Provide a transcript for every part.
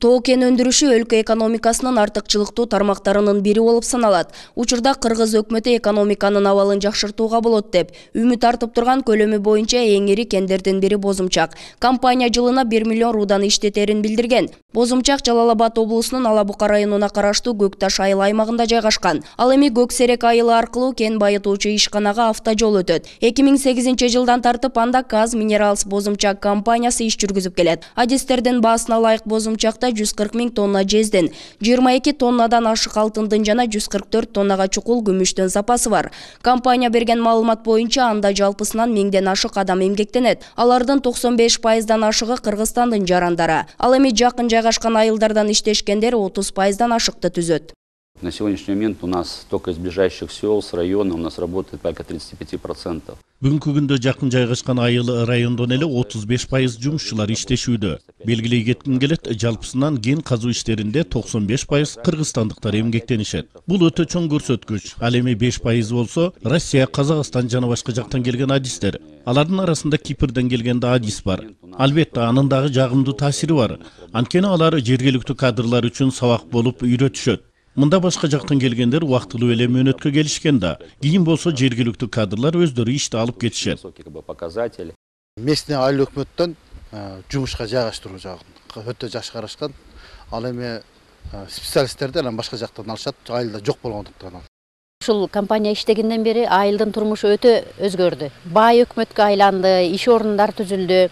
Тоо кен өндүрүшү өлкө экономикасынын артыкчылыктуу тармактарынын бири болуп саналат. Учурда кыргыз өкмөтү экономиканын абалын жакшыртууга болот деп үмүт артып турган көлөмү боюнча эң ири кендердин бири Бозумчак. Компания жылына 1 миллион руудан иштетерин билдирген. Бозумчак Жалал Абад облусунун Ала Бука районуна караштуу Көк Таш айыл аймагында жайгашкан. Ал эми Көк Серек айылы аркылуу кен байытуучу ишканага автожол өтөт. 2008 жылдан тартып анда Каз Минералс Бозумчак компаниясы иш жүргүзүп келет. Адистердин баасына ылайык Бозумчакта 140 000 тонна жездин, 22 тоннадан ашык алтындын жана 144 тоннага чукул күмүштүн запасы бар. Компания берген маалымат боюнча анда жалпысынан 1000ден ашык адам эмгектенет. Алардын 95%дан ашыгы Кыргызстандын жарандары. Ал эми жакын жайгашкан айылдардан иштешкендер 30%дан ашыкты түзөт. На сегодняшний момент у нас только из ближайших сел, с района у нас работает порядка 35%. Бүгүнкү күндө жакын жайгашкан айыл райондон эле 35% жумушчулар иштешүүдө. Белгилей кетким келет, жалпысынан кен казуу иштеринде 95% кыргызстандыктар эмгектенишет. Бул өтө чоң көрсөткүч. Ал эми 5% болсо, Россия, Казакстан жана башка жактан келген адистер. Алардын арасында Кипрден келген да адис бар. Албетте, анын дагы жагымдуу таасири бар. Анткени алар жергиликтүү кадрлар үчүн сабак болуп үйрөтүшөт. Мында башка жактан келгендер убактылуу эле мөөнөткө келишкен да. Кийин болсо жергиликтүү кадрлар өздөрү ишти алып кетишет. Местный айыл өкмөттөн жумушка жайгаштыруу жагын өтө жакшы карашкан. Ал эми специалисттерди анан башка жактан алышат, айылда жок болгондуктан. Ушул компания иштегенден бери айылдын турмушу өтө өзгөрдү. Бай өкмөткө айланды, иш орундар түзүлдү.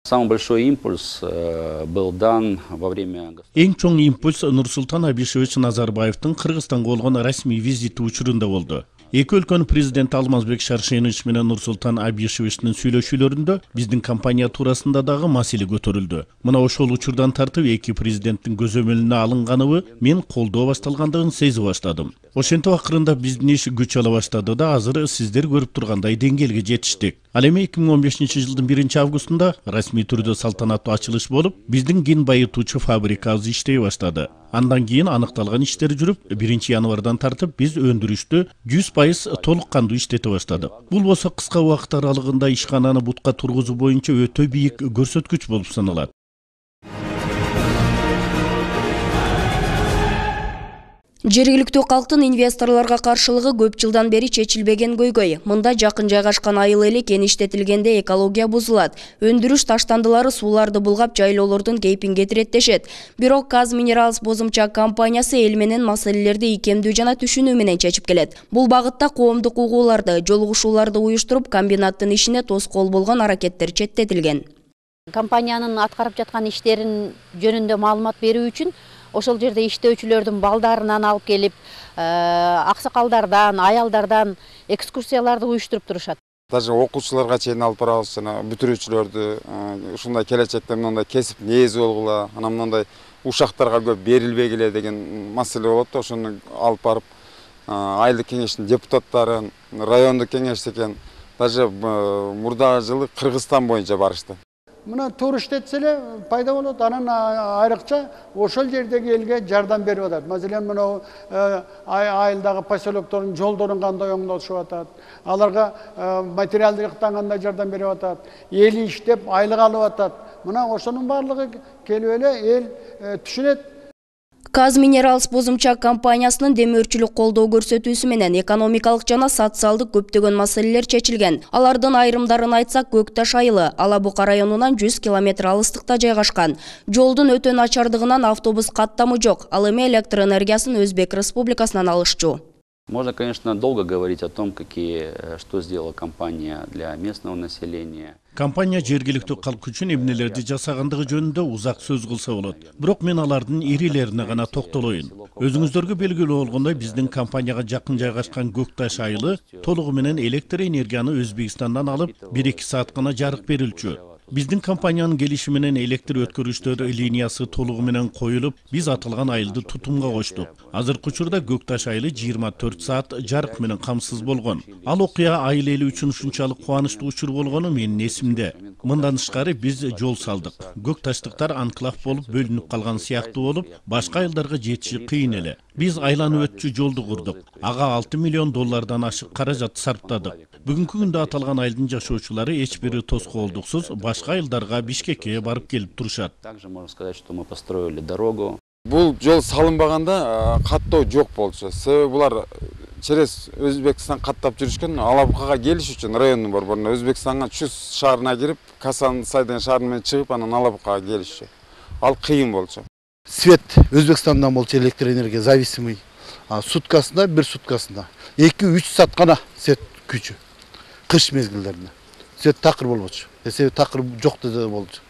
Самый большой импульс был дан во время... Эң чоң импульс Нурсултан Абишевич Назарбаевдин Кыргызстанга болгон расмий визити учурунда болду. Эки өлкөнүн президенти Алмазбек Шаршенович менен Нурсултан Абишевичтин сүйлөшүүлөрүндө биздин компания туурасында дагы маселе көтөрүлдү. Мына ошол учурдан тартып эки президенттин көзөмөлүнө алынганыбы мен колдоо башталгандыгын сезип баштадым. Ошентип акырында биздин иш күч ала баштады да азыр сиздер көрүп тургандай деңгээлге жетиштик. Ал эми 2015 жылдын 1 августунда расмий түрдө салтанаттуу ачылыш болуп, биздин кен байытуучу фабрикабыз иштей баштады. Андан кийин аныкталган иштер жүрүп, 1 январдан тартып биз өндүрүштү 100% толук кандуу иштете баштадык. Бул болсо кыска убакыт аралыгында ишкананы бутка тургузуу боюнча өтө бийик көрсөткүч болуп саналат. Жергиликтүү калктын инвесторлорго каршылыгы көп жылдан бери чечилбеген көйгөй. Мында жакын жайгашкан айыл эли кен иштетилгенде экология бузулат. Өндүрүш таштандылары сууларды булгап жайлоолордун кейпин кетирет дешет. Бирок Каз Минералс Бозумчак компаниясы эл менен маселелерди икемдүү жана түшүнүү менен чечип келет. Бул багытта коомдук угууларды, жолугушууларды уюштуруп, комбинаттын ишине тоскоол болгон аракеттер четтетилген. Компаниянын аткарып жаткан иштерин жөнүндө маалымат берүү үчүн ошол жерде иштөөчүлөрдүн балдарынан алып келип, аксакалдардан, аялдардан экскурсияларды уюштуруп турушат. Даже окуучуларга чейин алып барабыз, жана бүтүрүүчүлөрдү ушундай келечекте мындай кесип нээзи болгула, анан мындай ушактарга көп берилбегиле деген маселе болот да, ошону алып барып айылдык кеңештин депутаттарын, райондук кеңеш экен, даже мурдагы жылы Кыргызстан боюнча барышты. Мына турист этсе эле пайда болот, анан айрыкча ошол жердеги элге жардам берип атат. Маселен, мына айылдагы поселоктордун жолдорун кандай оңдотушуп атат, аларга материалдык жактан кандай жардам берип атат, эл иштеп айлык алып атат. Мына ошонун баардыгы келип эле эл түшүнөт. Каз Минералс Бозумчак компаниясынын демөөрчүлүк колдоо көрсөтүүсү менен экономикалык жана социалдык көптөгөн маселелер чечилген. Алардын айрымдарын айтсак, Көк Таш айылы Ала Бука районунан 100 км алыстыкта жайгашкан. Жолдун өтө начардыгынан автобус каттамы жок. Ал эми электр энергиясын Өзбек Республикасынан алышчу. Можно, конечно, долго говорить о том, что сделала компания для местного населения. Компания жергиликтүү калк үчүн эмнелерди жасагандыгы жөнүндө узак сөз кылса болот. Бирок мен алардын ирилерине гана токтолоюн. Өзүңүздөргө белгилүү болгондой, биздин компанияга жакын жайгашкан Көк Таш айылы толугу менен электр энергияны Өзбекстандан алып 1-2 саат гана жарык берилчү. Биздин компаниянын келиши менен электр өткөрүштөр линиясы толугу менен коюлуп, биз аталган айылды тутумга коштук. Азыркы учурда Көк Таш айылы 24 саат жарык менен камсыз болгон. Ал окуя айыл эли үчүн ушунчалык кубанычтуу учур болгону менин эсимде. Мындан тышкары биз жол салдык. Көк Таштыктар анклав болуп бөлүнүп калган сыяктуу болуп, башка айылдарга жетиши кыйын эле. Биз айланып өтчү жолду курдук. Ага 6 миллион доллардан ашык каражат сарптадык. Бүгүнкү күндө аталган айылдын жашоочулары эч бири тоскоолдуксуз башка айылдарга Бишкекке барып келип турушат. Также можно сказать, что мы построили дорогу. Бул жол салынбаганда каттоо жок болчу. Себеби булар через Өзбекстан каттап жүрүшкөн. Алабукага келиш үчүн райондун борборуна Өзбекстанга Чүз шаарына кирип, Касан Сайдан шаарына менен чыгып, анан Алабукага келишчү. Ал кыйын болчу. Свет Өзбекстандан болчу, электр энергия зависимый. Суткасында, бир суткасында 2-3 саат гана свет күчү. Кыш мезгилдеринде. Свет такыр болбочу. Себеби такыр жок деде болчу.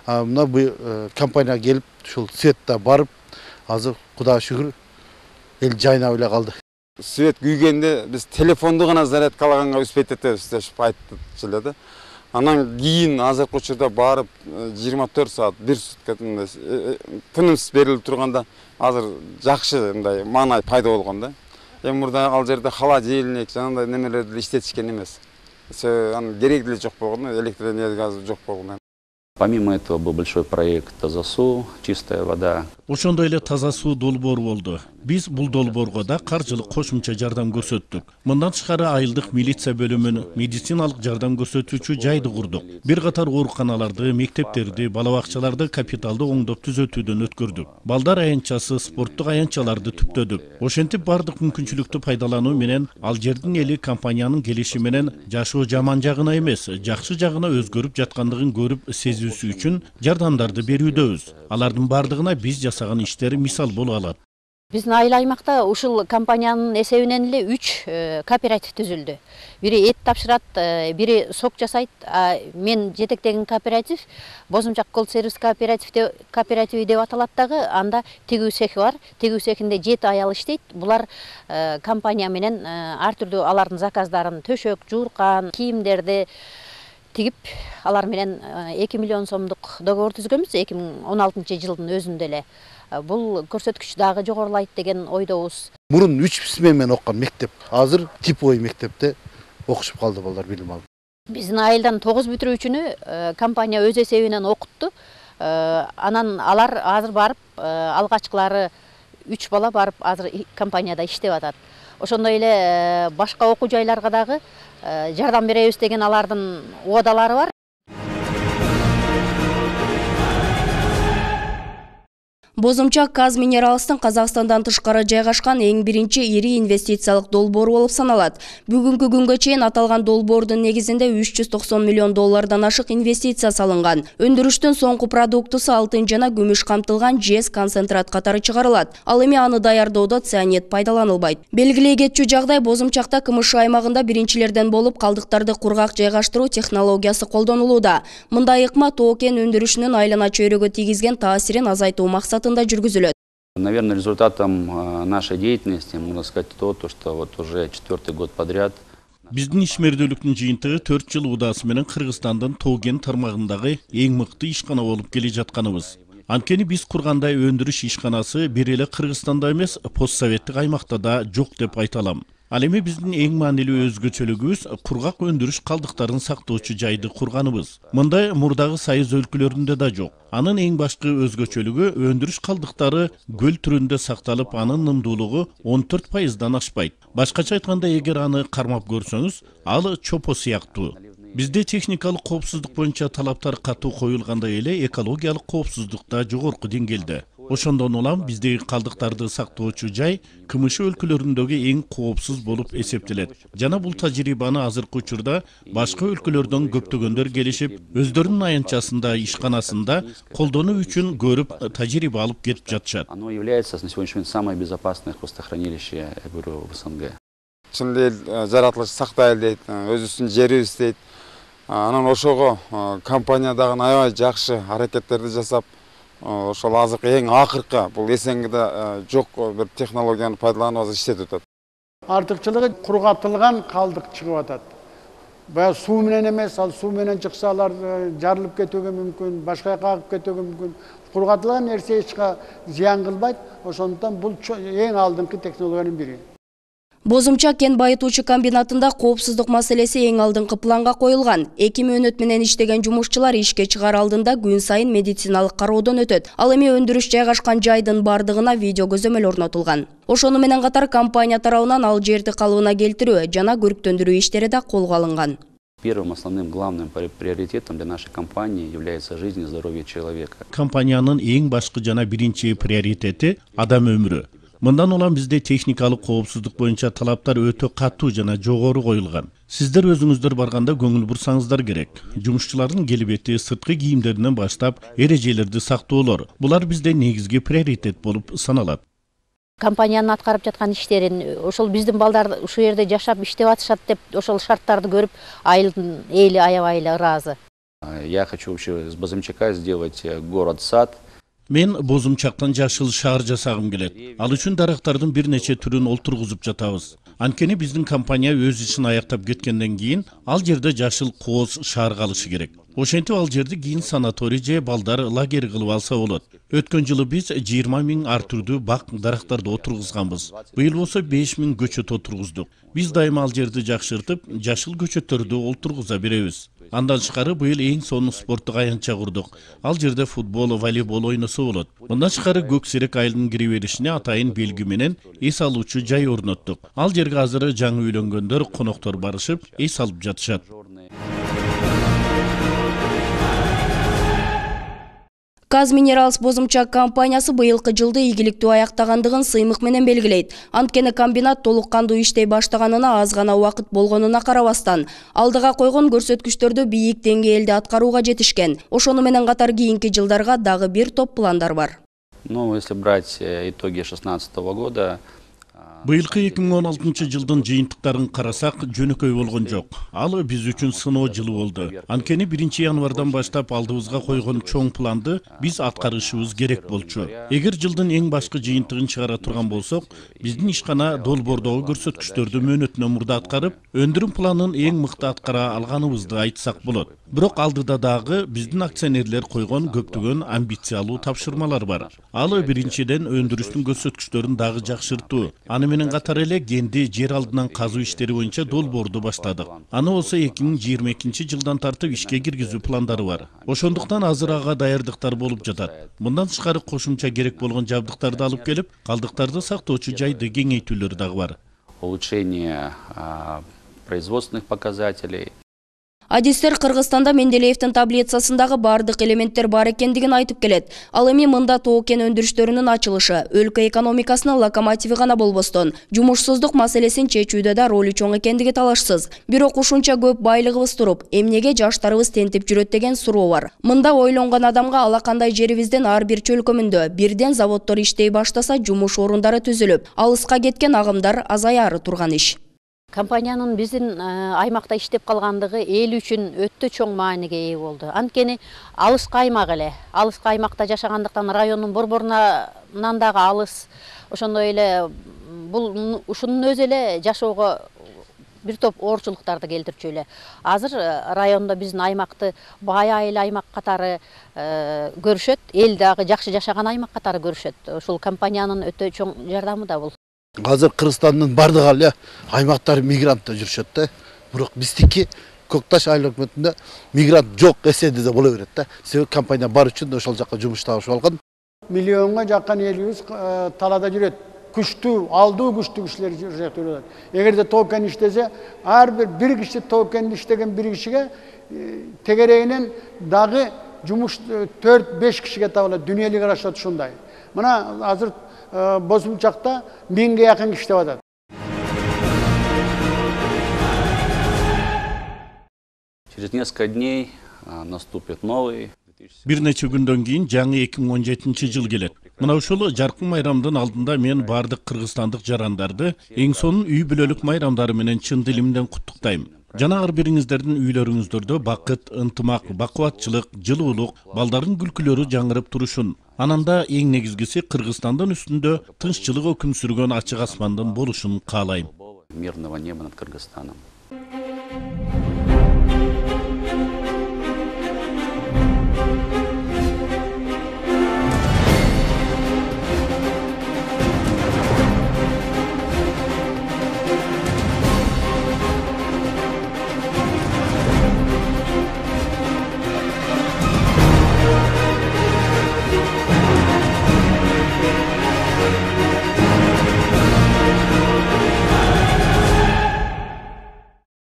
Мына бу компания келип, ушул светте барып, азыр Кудайга шүгүр эл жайнап эле калды. Свет күйгенде биз телефонду гана зарядкалаганга үспөйт этебиз деп айтчылы да. Анан кийин азыркы учурда барып 24 саат бир суткада тынымсыз берилип турганда азыр жакшы мындай маанай пайда болгон да. Эми мурда ал жерде холодильник жанагындай немелерди иштетишкен эмес. Себеби анын кереги деле жок болгон, электр энергиясы жок болгон. Помимо этого был большой проект Тазасу, чистая вода. Ошондой эле таза суу долбоору болду. Биз бул долбоорго да каржылык кошумча жардам көрсөттүк. Мындан тышкары айылдык милиция бөлүмүн, медициналык жардам көрсөтүүчү жайды курдук. Бир катар ооруканаларды, мектептерди, бала бакчаларды капиталдуу оңдоп түзөтүүдөн өткөрдүк. Балдар аянтчасы, спорттук аянтчаларды түптөдүк. Ошентип бардык мүмкүнчүлүктү пайдалануу менен ал жердин эли компаниянын келиши менен жашоо жаман жагына эмес, жакшы жагына өзгөрүп жаткандыгын көрүп сезүүсү үчүн жардамдарды берүүдөбүз. Алардын бардыгына биз жасаган иштери мисал боло алат. Биздин айыл аймакта ушул компаниянын эсебинен эле 3 кооператив түзүлдү. Бири эт тапшырат, бири сок жасайт. Мен жетектеген кооператив Бозумчак кол сервис кооперативи деп аталат дагы. Анда тигүү цехи бар. Тигүү цехинде 7 аял иштейт. Булар компания менен ар түрдүү алардын заказдарын төшөк, жууркан, кийимдерди тигип, алар менен 2 миллион сомдук договор түзгөнбүз 2016 жылдын өзүндө эле. Бул көрсөткүч дагы жогорулайт деген ойдобуз. Мурун 3 сменмен оккан мектеп, азыр типовой мектепте окушуп калды балдар билим алып. Биздин айылдан 9 бүтүрүүчүнү компания өз эсебинен окутту. Анан алар азыр барып, алгачкылары 3 бала барып азыр компанияда иштеп атат. Ошондой эле башка окуу жайларга дагы жардам беребиз деген алардын уадалары бар. Бозумчак Каз Минералстын Казакстандан тышкары жайгашкан эң биринчи ири инвестициялык долбоору болуп саналат. Бүгүнкү күнгө чейин аталган долбоордун негизинде 390 миллион доллардан ашык инвестиция салынган. Өндүрүштүн соңку продуктусу алтын жана күмүш камтылган жез концентрат катары чыгарылат. Ал эми аны даярдоодо цианид пайдаланылбайт. Белгилей кетчү жагдай Бозумчакта КМШ аймагында биринчилерден болуп калдыктарды кургак жайгаштыруу технологиясы колдонулууда. Мындай ыкма тоо кен өндүрүшүнүн айлана чөйрөгө тийгизген таасирин азайтуу максатында жүргүзүлөт. Наверное, результатом нашей деятельности можно сказать то, что вот уже 4-й год подряд биздин ишмердүүлүктүн жыйынтыгы 4 жыл удаасы менен Кыргызстандын тоо кен тармагындагы эң мыкты ишкана болуп келе жатканыбыз. Анткени биз кургандай өндүрүш ишканасы бир эле Кыргызстанда эмес, постсоветтик аймакта да жок деп айта алам. Ал эми биздин эң маанилүү өзгөчөлүгүбүз кургак өндүрүш калдыктарын сактоочу жайды курганыбыз. Мындай мурдагы союз өлкөлөрүндө да жок. Анын эң башкы өзгөчөлүгү өндүрүш калдыктары көл түрүндө сакталып, анын нымдуулугу 14%дан ашпайт. Башкача айтканда, эгер аны кармап көрсөңүз, ал чопо сыяктуу. Бизде техникалык коопсуздук боюнча талаптар катуу коюлгандай эле экологиялык коопсуздук да жогорку деңгээлде. Ошондон улам биздеги калдыктарды сактоочу жай КМШ өлкөлөрүндөгү эң коопсуз болуп эсептелет. Жана бул тажрыйбаны азыркы учурда башка өлкөлөрдөн көптөгөндөр келишип, өздөрүнүн аянтчасында, ишканасында колдонуу үчүн көрүп, тажрыйба алып кетип жатышат. Оно является на сегодняшний день самое безопасное хвостохранилище, я говорю, в СНГ. Чын эл жаратылыш сактайлы дейт, өзүбүздүн жерибиз дейт. Анан ошого компания дагы аябай жакшы аракеттерди жасап, ошол азыркы эң акыркы бул СНГде жок бир технологияны пайдаланып азыр иштетип атат. Артыкчылыгы кургатылган калдык чыгып атат. Баягы суу менен эмес, ал суу менен чыкса алар жарылып кетүүгө мүмкүн, башка жака агып кетүүгө мүмкүн. Кургатылган нерсе эч зыян кылбайт. Ошондуктан бул эң алдыңкы технологиянын бири. Бозумча кен байытуучу комбинатында коопсуздук маселеси эң алдыңкы планга коюлган. 2 мөөнөт менен иштеген жумушчулар ишке чыгаар алдында күн сайын медициналык кароодон өтөт. Ал эми өндүрүш жайгашкан жайдын бардыгына видео көзөмөл орнотулган. Ошону менен катар компания тарабынан ал жерди калыбына келтирүү жана көрктөндүрүү иштери да колго алынган. Первым основным главным приоритетом для нашей компании является жизнь и здоровье человека. Компаниянын эң башкы жана биринчи приоритети адам өмүрү. Мындан улам бизде техникалык коопсуздук боюнча талаптар өтө катуу жана жогору коюлган. Сиздер өзүңүздөр барганда көңүл бурсаңыздар керек. Жумушчулардын келбети, сырткы кийимдеринен баштап эрежелерди сактоолор. Булар бизде негизги приоритет болуп саналат. Компаниянын аткарып жаткан иштерин, ошол биздин балдар ушул жерде жашап иштеп атышат деп ошол шарттарды көрүп, айылдын эли аябай эле ыраазы. Я хочу вообще с Бозымчака сделать город-сад. Мен Бозумчактан жашыл шаар жасагым келет. Ал үчүн дарактардын бир нече түрүн олтургузуп жатабыз. Анткени биздин компания өз ишин аяктап кеткенден кийин ал жерде жашыл кооз шаар калышы керек. Ошентип ал жерди кийин санаторий же балдар лагерь кылып алса болот. Өткөн жылы биз 20 000 ар түрдүү бак дарактарды отургузганбыз. Быйыл болсо 5 000 көчөт отургуздук. Биз дайыма ал жерди жакшыртып, жашыл көчөттөрдү олтургуза беребиз. Андан тышкары быйыл эң сонун спорттук аянтча курдук. Ал жерде футбол, волейбол ойносо болот. Мындан тышкары Көксерек айылынын кире беришине атайын белги менен эс алуучу жай орноттук. Ал жерге азыр жаңы үйлөнгөндөр, коноктор барышып, эс алып жатышат. Казминералс Бозумчак компаниясы быйылкы жылды ийгиликтүү аяктагандыгын сыймык менен белгилейт. Анткени комбинат толук кандуу иштей баштаганына аз гана убакыт болгонуна карабастан, алдыга койгон көрсөткүчтөрдү бийик деңгээлде аткарууга жетишкен. Ошону менен катар кийинки жылдарга дагы бир топ пландар бар. Ну, если брать итоги 2016 года, Быйылкы 2016 жылдын жыйынтыктарын карасак, жөнөкөй болгон жок. Ал биз үчүн сыноо жылы болду. Анткени 1 январдан баштап алдыбызга койгон чоң планды биз аткарышыбыз керек болчу. Эгер жылдын эң башкы жыйынтыгын чыгара турган болсок, биздин ишкана долбоордогу көрсөткүчтөрдү мөөнөтүнөн мурда аткарып, өндүрүм планын эң мыкты аткара алганыбызды айтсак болот. Бирок алдыда дагы биздин акционерлер койгон көптөгөн амбициялуу тапшырмалар бар. Ал биринчиден өндүрүштүн көрсөткүчтөрүн дагы жакшыртуу. Аны менен катар эле кенди жер алдынан казуу иштери боюнча долбоорду баштадык. Аны болсо 2022 жылдан тартып ишке киргизүү пландары бар. Ошондуктан азыр ага даярдыктар болуп жатат. Мындан тышкары кошумча керек болгон жабдыктарды алып келип, калдыктарды сактоочу жайды кеңейтүүлөр дагы бар. Улучшение производственных показателей. Адистер Кыргызстанда Менделеевдин таблицасындагы бардык элементтер бар экендигин айтып келет. Ал эми мында тоо кен өндүрүштөрүнүн ачылышы, өлкө экономикасынын локомотиви гана болбостон, жумушсуздук маселесин чечүүдө да ролу чоң экендиги талашсыз. Бирок ушунча көп байлыгыбыз туруп, эмнеге жаштарыбыз тентип жүрөт деген суроо бар. Мында ойлонгон адамга алакандай жерибиздин ар бир чөлкөмүндө бирден заводдор иштей баштаса, жумуш орундары түзүлүп, алыска кеткен агымдар азаяры турган иш. Компаниянын биздин аймакта иштеп калгандыгы эл үчүн өтө чоң мааниге ээ болду. Анткени алыска аймак эле. Алыска аймакта жашагандыктан райондун борборунан дагы алыс. Ошондой эле бул ушунун өзү эле жашоого бир топ оорчулуктарды келтирчү эле. Азыр райондо биздин аймакты бай айыл аймак катары көрүшөт, эл дагы жакшы жашаган аймак катары көрүшөт. Ушул компаниянын өтө чоң жардамы да бул. Азыр Кыргызстандын бардык эле аймактары мигрантта жүрүшөт да. Бирок биздики Көкташ айыл өкмөтүндө мигрант жок эседе да боло берет да. Себеби компания бар үчүн ошол жака жумуш табышып алган. Миллионга жакын элибиз талаада жүрөт. Күчтүү, алдуу күчтүү кишилер жүрөт. Эгерде тоо кен иштесе, ар бир киши тоо кенди иштеген бир кишиге тегерегинен дагы жумуш 4-5 кишиге табылат. Дүйнөлүк карашат ушундай. Мына азыр Бозумчакта 1000ге жакын киши иштеп атат. Через несколько дней наступит новый. Бир нече күндөн кийин жаңы 2017 жыл келет. Мына ушул жаркын майрамдын алдында мен бардык кыргызстандык жарандарды эң сонун үй бүлөлүк майрамдары менен чын дилимден куттуктайм. Жана ар бириңиздердин үйлөрүңүздөрдө бакыт, ынтымак, бакубатчылык, жылуулук, балдардын күлкүлөрү жаңырып турушун. Ананда эң негизгиси Кыргызстандын үстүндө тынччылык өкүм сүргөн ачык асмандын болушун каалайм. Мирного неба над Кыргызстаном.